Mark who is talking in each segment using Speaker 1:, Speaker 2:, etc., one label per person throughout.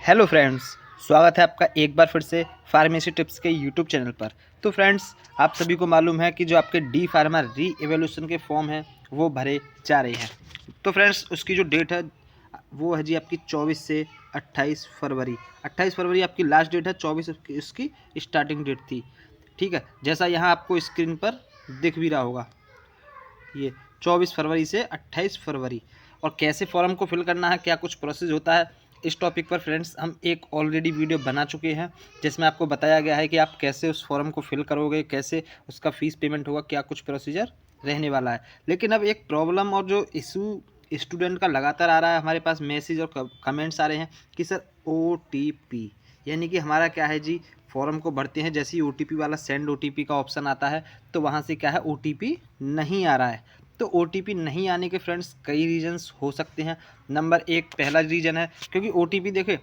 Speaker 1: Hello friends, स्वागत है आपका एक बार फिर से फार्मेसी टिप्स के यूट्यूब चैनल पर। तो फ्रेंड्स, आप सभी को मालूम है कि जो आपके डी फार्मा री एवोल्यूशन के फॉर्म हैं वो भरे जा रहे हैं। तो फ्रेंड्स, उसकी जो डेट है वो है जी आपकी 24 से 28 फरवरी। 28 फरवरी आपकी लास्ट डेट है, 24 उसकी स्टार्टिंग डेट थी। ठीक है, जैसा यहाँ आपको स्क्रीन पर दिख भी रहा होगा, ये 24 फरवरी से 28 फरवरी। और कैसे फॉर्म को फिल करना है, क्या कुछ प्रोसेस होता है, इस टॉपिक पर फ्रेंड्स हम एक ऑलरेडी वीडियो बना चुके हैं जिसमें आपको बताया गया है कि आप कैसे उस फॉर्म को फिल करोगे, कैसे उसका फीस पेमेंट होगा, क्या कुछ प्रोसीजर रहने वाला है। लेकिन अब एक प्रॉब्लम और जो इशू स्टूडेंट का लगातार आ रहा है, हमारे पास मैसेज और कमेंट्स आ रहे हैं कि सर OTP, यानी कि हमारा क्या है जी, फॉर्म को भरते हैं जैसे ही OTP वाला सेंड OTP का ऑप्शन आता है तो वहाँ से क्या है OTP नहीं आ रहा है। तो OTP नहीं आने के फ्रेंड्स कई रीजंस हो सकते हैं। नंबर एक, पहला रीज़न है क्योंकि OTP देखें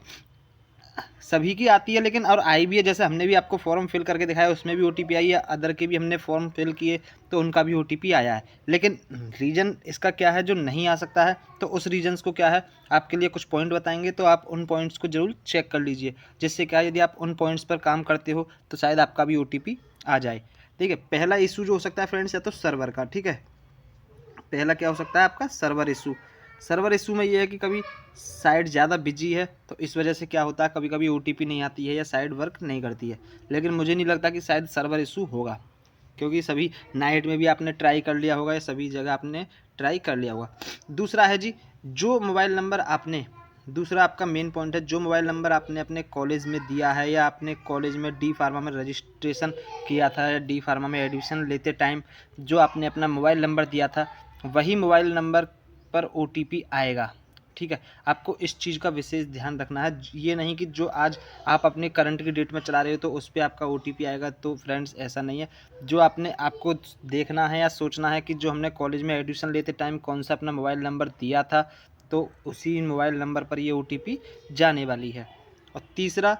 Speaker 1: सभी की आती है, लेकिन और आई भी है। जैसे हमने भी आपको फॉर्म फिल करके दिखाया, उसमें भी OTP आई है, अदर के भी हमने फॉर्म फिल किए तो उनका भी OTP आया है। लेकिन रीज़न इसका क्या है जो नहीं आ सकता है, तो उस रीजन्स को क्या है आपके लिए कुछ पॉइंट बताएंगे, तो आप उन पॉइंट्स को जरूर चेक कर लीजिए, जिससे क्या है यदि आप उन पॉइंट्स पर काम करते हो तो शायद आपका भी OTP आ जाए। ठीक है, पहला इशू जो हो सकता है फ्रेंड्स या तो सर्वर का। ठीक है, पहला क्या हो सकता है आपका सर्वर इशू। सर्वर इशू में ये है कि कभी साइट ज़्यादा बिजी है तो इस वजह से क्या होता है, कभी कभी OTP नहीं आती है या साइट वर्क नहीं करती है। लेकिन मुझे नहीं लगता कि शायद सर्वर इशू होगा, क्योंकि सभी नाइट में भी आपने ट्राई कर लिया होगा या सभी जगह आपने ट्राई कर लिया होगा। दूसरा है जी, जो मोबाइल नंबर आपने, दूसरा आपका मेन पॉइंट है, जो मोबाइल नंबर आपने अपने कॉलेज में दिया है या आपने कॉलेज में डी फार्मा में रजिस्ट्रेशन किया था या डी फार्मा में एडमिशन लेते टाइम जो आपने अपना मोबाइल नंबर दिया था, वही मोबाइल नंबर पर OTP आएगा। ठीक है, आपको इस चीज़ का विशेष ध्यान रखना है। ये नहीं कि जो आज आप अपने करंट की डेट में चला रहे हो तो उस पर आपका OTP आएगा, तो फ्रेंड्स ऐसा नहीं है। जो आपने आपको देखना है या सोचना है कि जो हमने कॉलेज में एडमिशन लेते टाइम कौन सा अपना मोबाइल नंबर दिया था, तो उसी मोबाइल नंबर पर ये OTP जाने वाली है। और तीसरा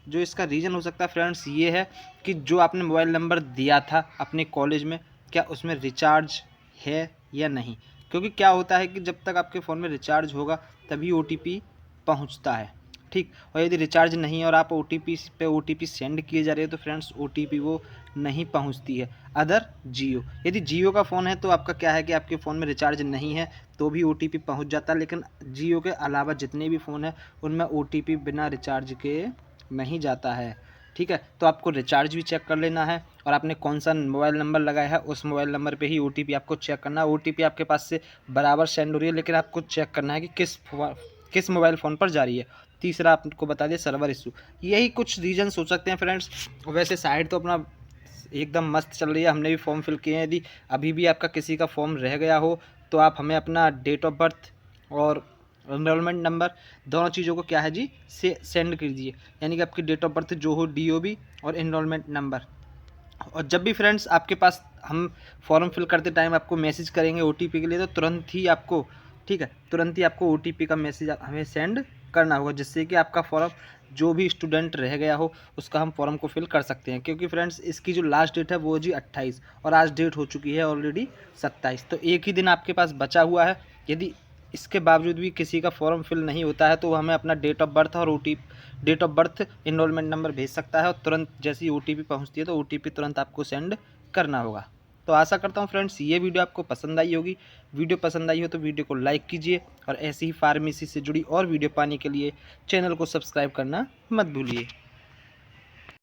Speaker 1: जो इसका रीज़न हो सकता है फ्रेंड्स ये है कि जो आपने मोबाइल नंबर दिया था अपने कॉलेज में, क्या उसमें रिचार्ज है या नहीं। क्योंकि क्या होता है कि जब तक आपके फ़ोन में रिचार्ज होगा तभी OTP पहुंचता है। ठीक, और यदि रिचार्ज नहीं है और आप OTP सेंड किए जा रहे हो तो फ्रेंड्स OTP वो नहीं पहुंचती है। अदर जियो, यदि जियो का फ़ोन है तो आपका क्या है कि आपके फ़ोन में रिचार्ज नहीं है तो भी OTP पहुंच जाता है। लेकिन जियो के अलावा जितने भी फ़ोन हैं उनमें OTP बिना रिचार्ज के नहीं जाता है। ठीक है, तो आपको रिचार्ज भी चेक कर लेना है और आपने कौन सा मोबाइल नंबर लगाया है उस मोबाइल नंबर पे ही OTP आपको चेक करना है। OTP आपके पास से बराबर सेंड हो रही है, लेकिन आपको चेक करना है कि किस मोबाइल फ़ोन पर जा रही है। तीसरा आपको बता दिया सर्वर इशू। यही कुछ रीजन्स हो सकते हैं फ्रेंड्स। वैसे साइट तो अपना एकदम मस्त चल रही है, हमने भी फॉर्म फिल किए हैं। यदि अभी भी आपका किसी का फॉर्म रह गया हो तो आप हमें अपना डेट ऑफ बर्थ और एनरोलमेंट नंबर दोनों चीज़ों को क्या है जी से सेंड कीजिए, यानी कि आपकी डेट ऑफ बर्थ जो हो DOB और एनरोलमेंट नंबर। और जब भी फ्रेंड्स आपके पास हम फॉर्म फिल करते टाइम आपको मैसेज करेंगे OTP के लिए, तो तुरंत ही आपको, ठीक है, तुरंत ही आपको OTP का मैसेज हमें सेंड करना होगा, जिससे कि आपका फॉर्म जो भी स्टूडेंट रह गया हो उसका हम फॉर्म को फिल कर सकते हैं। क्योंकि फ्रेंड्स इसकी जो लास्ट डेट है वो जी 28 और आज डेट हो चुकी है ऑलरेडी 27, तो एक ही दिन आपके पास बचा हुआ है। यदि इसके बावजूद भी किसी का फॉर्म फिल नहीं होता है तो वो हमें अपना डेट ऑफ बर्थ और date of birth enrolment number भेज सकता है, और तुरंत जैसी OTP पहुंचती है तो OTP तुरंत आपको सेंड करना होगा। तो आशा करता हूं फ्रेंड्स ये वीडियो आपको पसंद आई होगी। वीडियो पसंद आई हो तो वीडियो को लाइक कीजिए और ऐसी ही फार्मेसी से जुड़ी और वीडियो पाने के लिए चैनल को सब्सक्राइब करना मत भूलिए।